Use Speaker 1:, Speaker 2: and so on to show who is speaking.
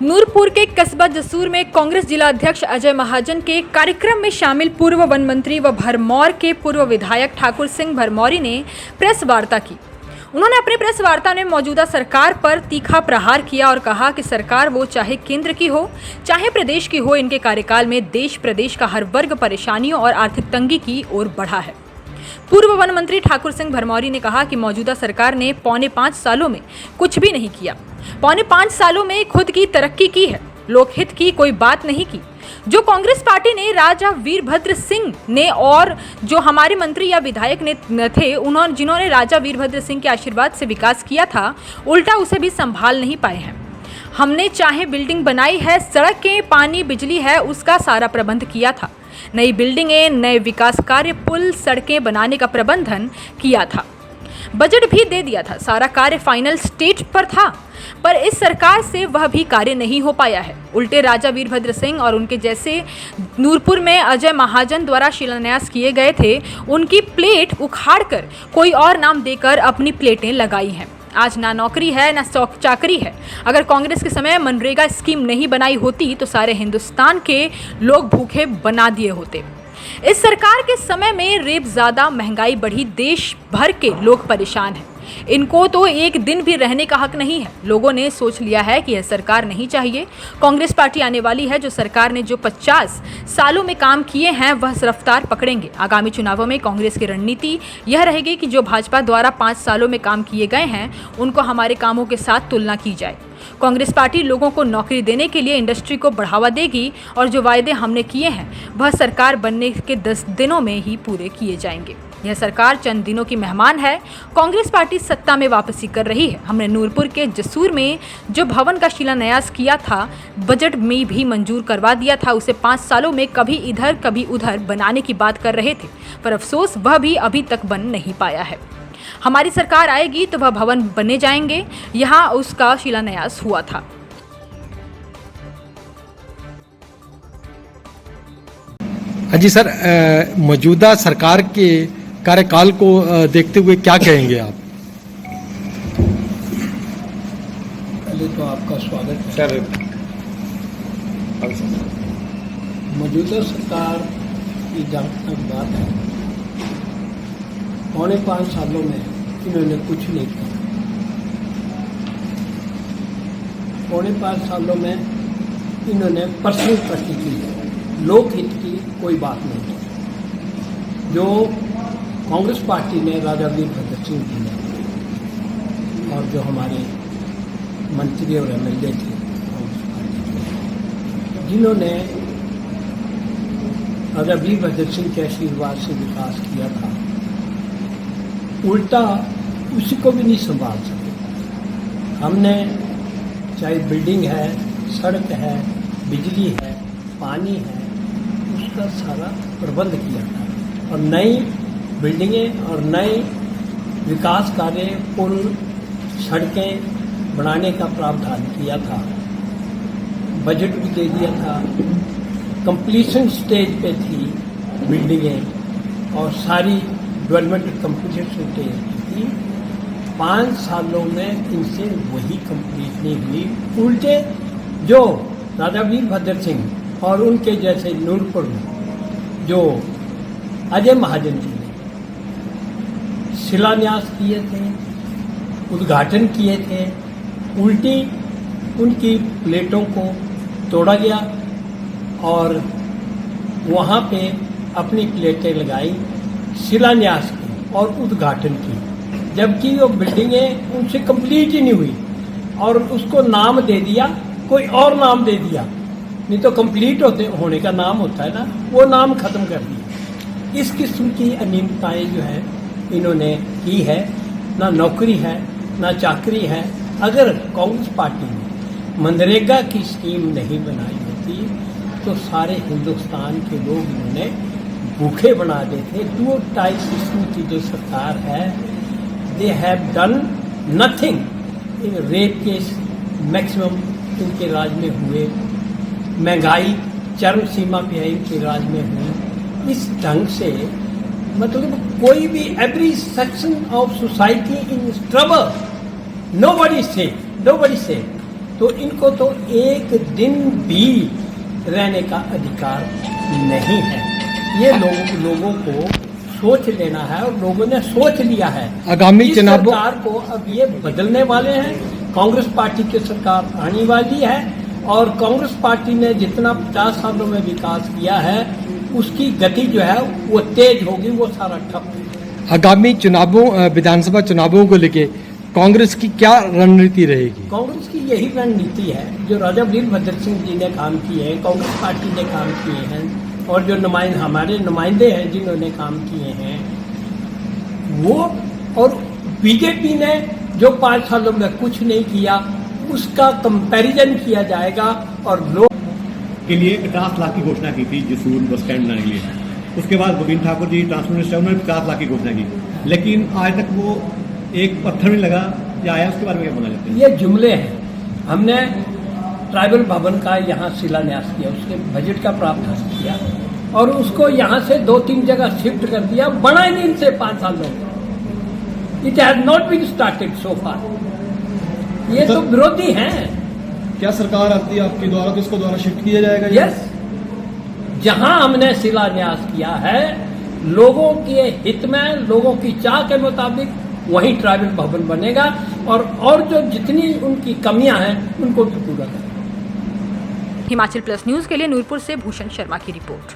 Speaker 1: नूरपुर के कस्बा जसूर में कांग्रेस जिला अध्यक्ष अजय महाजन के कार्यक्रम में शामिल पूर्व वन मंत्री व भरमौर के पूर्व विधायक ठाकुर सिंह भरमौरी ने प्रेस वार्ता की। उन्होंने अपनी प्रेस वार्ता में मौजूदा सरकार पर तीखा प्रहार किया और कहा कि सरकार वो चाहे केंद्र की हो चाहे प्रदेश की हो, इनके कार्यकाल में देश प्रदेश का हर वर्ग परेशानियों और आर्थिक तंगी की ओर बढ़ा है। पूर्व वन मंत्री ठाकुर सिंह भरमौरी ने कहा कि मौजूदा सरकार ने 4.5 सालों में कुछ भी नहीं किया। 4.5 सालों में खुद की तरक्की की है, लोकहित की कोई बात नहीं की। जो कांग्रेस पार्टी ने राजा वीरभद्र सिंह ने और जो हमारे मंत्री या विधायक ने थे जिन्होंने राजा वीरभद्र सिंह के आशीर्वाद से विकास किया था, उल्टा उसे भी संभाल नहीं पाए हैं। हमने चाहे बिल्डिंग बनाई है, सड़कें, पानी, बिजली है, उसका सारा प्रबंध किया था। नई बिल्डिंगें, नए विकास कार्य, पुल, सड़कें बनाने का प्रबंधन किया था। बजट भी दे दिया था, सारा कार्य फाइनल स्टेज पर था, पर इस सरकार से वह भी कार्य नहीं हो पाया है। उल्टे राजा वीरभद्र सिंह और उनके जैसे नूरपुर में अजय महाजन द्वारा शिलान्यास किए गए थे, उनकी प्लेट उखाड़कर कोई और नाम देकर अपनी प्लेटें लगाई हैं। आज ना नौकरी है ना चाकरी है। अगर कांग्रेस के समय मनरेगा स्कीम नहीं बनाई होती तो सारे हिंदुस्तान के लोग भूखे बना दिए होते। इस सरकार के समय में रेप ज़्यादा, महंगाई बढ़ी, देश भर के लोग परेशान हैं। इनको तो एक दिन भी रहने का हक नहीं है। लोगों ने सोच लिया है कि यह सरकार नहीं चाहिए। कांग्रेस पार्टी आने वाली है। जो सरकार ने जो 50 सालों में काम किए हैं वह रफ्तार पकड़ेंगे। आगामी चुनावों में कांग्रेस की रणनीति यह रहेगी कि जो भाजपा द्वारा 5 सालों में काम किए गए हैं उनको हमारे कामों के साथ तुलना की जाए। कांग्रेस पार्टी लोगों को नौकरी देने के लिए इंडस्ट्री को बढ़ावा देगी और जो वायदे हमने किए हैं वह सरकार बनने के 10 दिनों में ही पूरे किए जाएंगे। यह सरकार चंद दिनों की मेहमान है। कांग्रेस पार्टी सत्ता में वापसी कर रही है। हमने नूरपुर के जसूर में जो भवन का शिलान्यास किया था, बजट में भी मंजूर करवा दिया था। उसे 5 सालों में कभी इधर कभी उधर बनाने की बात कर रहे थे, पर अफसोस वह भी अभी तक बन नहीं पाया है। हमारी सरकार आएगी तो वह भवन बने जाएंगे। यहाँ उसका शिलान्यास हुआ था।
Speaker 2: जी सर, मौजूदा सरकार के कार्यकाल को देखते हुए क्या कहेंगे आप?
Speaker 3: पहले तो आपका स्वागत है
Speaker 2: सर।
Speaker 3: मौजूदा सरकार की जहाँ तक बात है, 4.5 सालों में इन्होंने कुछ नहीं किया। 4.5 सालों में इन्होंने पर्सनल तरक्की की है, लोकहित की कोई बात नहीं की। जो कांग्रेस पार्टी ने राजा वीरभद्र सिंह जी ने और जो हमारे मंत्री और एमएलए थे कांग्रेस पार्टी के, जिन्होंने राजा वीरभद्र सिंह के आशीर्वाद से विकास किया था, उल्टा उसी को भी नहीं संभाल सके। हमने चाहे बिल्डिंग है, सड़क है, बिजली है, पानी है, उसका सारा प्रबंध किया था और नई बिल्डिंगें और नए विकास कार्य, पुल, सड़कें बनाने का प्रावधान किया था। बजट भी दे दिया था। कंप्लीशन स्टेज पे थी बिल्डिंगें और सारी डेवलपमेंट कंप्लीशन स्टेज पे थी। 5 सालों में इनसे वही कंप्लीट नहीं हुई। उल्टे जो राजा वीरभद्र सिंह और उनके जैसे नूरपुर में जो अजय महाजन जी ने शिलान्यास किए थे, उद्घाटन किए थे, उल्टी उनकी प्लेटों को तोड़ा गया और वहाँ पे अपनी प्लेटें लगाई, शिलान्यास की और उद्घाटन की, जबकि वो बिल्डिंगें उनसे कंप्लीट ही नहीं हुई और उसको नाम दे दिया, कोई और नाम दे दिया। नहीं तो कंप्लीट होने का नाम होता है ना, वो नाम खत्म कर दिया। इस किस्म की अनियमितताएं जो है इन्होंने की है। ना नौकरी है ना चाकरी है। अगर कांग्रेस पार्टी ने मनरेगा की स्कीम नहीं बनाई होती तो सारे हिंदुस्तान के लोग इन्होंने भूखे बना देते। 2-2.5 सिस्टम की जो सरकार है, they have done nothing. Rape case maximum इनके राज में हुए, महंगाई चरम सीमा पे है इनके राज में हुई। इस ढंग से मतलब कोई भी every section of society in trouble, nobody safe. तो इनको तो एक दिन भी रहने का अधिकार नहीं है। ये लोगों को सोच लेना है और लोगों ने सोच लिया है।
Speaker 2: आगामी
Speaker 3: इस
Speaker 2: चुनावों
Speaker 3: सरकार को अब ये बदलने वाले हैं। कांग्रेस पार्टी की सरकार आने वाली है और कांग्रेस पार्टी ने जितना 50 सालों में विकास किया है उसकी गति जो है वो तेज होगी, वो सारा ठप।
Speaker 2: आगामी चुनावों विधानसभा चुनावों को लेके कांग्रेस की क्या रणनीति रहेगी?
Speaker 3: कांग्रेस की यही रणनीति है जो राजा वीरभद्र सिंह जी ने काम किए हैं, कांग्रेस पार्टी ने काम किए हैं और जो हमारे नुमाइंदे हैं जिन्होंने काम किए हैं वो, और बीजेपी ने जो 5 सालों में कुछ नहीं किया उसका कंपैरिजन किया जाएगा। और लोग
Speaker 4: के लिए 50 लाख की घोषणा की थी जसूर बस स्टैंड बनाने के लिए। उसके बाद गोविंद ठाकुर जी ट्रांसपोर्ट मिनिस्टर, उन्होंने 50 लाख की घोषणा की, लेकिन आज तक वो एक पत्थर नहीं लगा या आया। उसके बारे में क्या बोलना चाहते हैं?
Speaker 3: ये जुमले हैं। हमने ट्राइबल भवन का यहाँ शिलान्यास किया, उसके बजट का प्रावधान किया और उसको यहाँ से 2-3 जगह शिफ्ट कर दिया। बना ही नहीं इनसे 5 सालों में। It has not been started so far. ये तो विरोधी हैं।
Speaker 5: क्या सरकार आती है आपके द्वारा तो इसको द्वारा शिफ्ट किया जाएगा?
Speaker 3: यस, जहां हमने शिलान्यास किया है लोगों के हित में, लोगों की चाह के मुताबिक वहीं ट्राइबल भवन बनेगा और जो जितनी उनकी कमियां हैं उनको भी पूरा करेंगे।
Speaker 1: हिमाचल प्लस न्यूज के लिए नूरपुर से भूषण शर्मा की रिपोर्ट।